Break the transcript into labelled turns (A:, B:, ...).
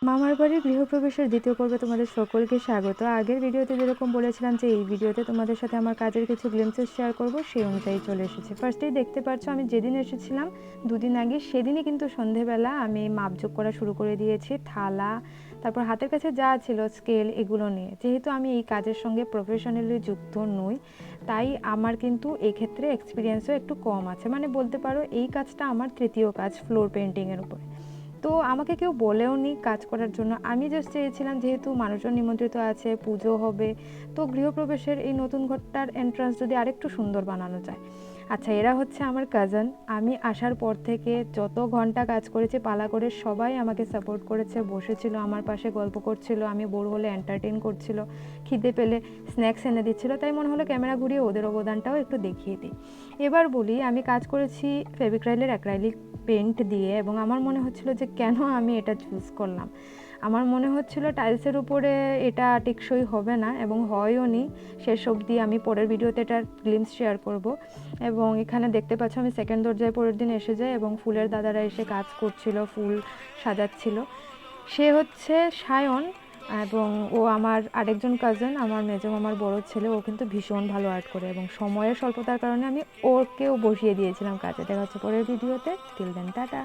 A: মামার বাড়ির গৃহপ্রবেশের দ্বিতীয় পর্বে তোমাদের সকলকে স্বাগত। আগের ভিডিওতে যেরকম বলেছিলাম যে এই ভিডিওতে তোমাদের সাথে আমার কাজের কিছু গ্লিমসেস শেয়ার করব, সেই অনুযায়ী চলে এসেছে। ফার্স্টেই দেখতে পাচ্ছ আমি যেদিন এসেছিলাম 2 দিন আগে, সেদিনই কিন্তু সন্ধেবেলা আমি মাপযোগ করা শুরু করে দিয়েছি, থালা, তারপর হাতের কাছে যা ছিল স্কেল, এগুলো নিয়ে। যেহেতু আমি এই কাজের সঙ্গে প্রফেশনালি যুক্ত নই, তাই আমার কিন্তু এক্ষেত্রে এক্সপিরিয়েন্সও একটু কম আছে। মানে বলতে পারো এই কাজটা আমার তৃতীয় কাজ ফ্লোর পেন্টিংয়ের উপরে। তো আমাকে কেউ বলেও নি কাজ করার জন্য। আমি জাস্ট চেয়েছিলাম যেহেতু মানুষজন নিমন্ত্রিত আছে, পুজো হবে, তো গৃহপ্রবেশের এই নতুন ঘরটার এন্ট্রান্স যদি আরেকটু সুন্দর বানানো যায়। আচ্ছা, এরা হচ্ছে আমার কাজিন। আমি আসার পর থেকে যত ঘন্টা কাজ করেছি পালা করে, সবাই আমাকে সাপোর্ট করেছে, বসেছিল আমার পাশে, গল্প করছিল, আমি বোর হলে এন্টারটেন করছিল, খিদে পেলে স্ন্যাক্স এনে দিচ্ছিল। তাই মনে হলো ক্যামেরা ঘুরিয়ে ওদের অবদানটাও একটু দেখিয়ে দিই। এবার বলি, আমি কাজ করেছি ফেভিক্রাইলের অ্যাক্রাইলিক পেন্ট দিয়ে, এবং আমার মনে হচ্ছিল যে কেন আমি এটা চুজ করলাম। আমার মনে হচ্ছিল টাইলসের উপরে এটা টেকসই হবে না, এবং হয়ও নি শেষ অবধি। আমি পরের ভিডিওতে এটার গ্লিমস শেয়ার করব। এবং এখানে দেখতে পাচ্ছ আমি সেকেন্ড দরজায় পরের দিন এসে যাই, এবং ফুলের দাদারা এসে কাজ করছিল, ফুল সাজাচ্ছিল। সে হচ্ছে সায়ন, এবং ও আমার আরেকজন কাজিন, আমার মেজো মামার বড় ছেলে। ও কিন্তু ভীষণ ভালো আর্ট করে, এবং সময়ের স্বল্পতার কারণে আমি ওকেও বসিয়ে দিয়েছিলাম কাজে। দেখা হচ্ছে পরের ভিডিওতে। Till then, tata.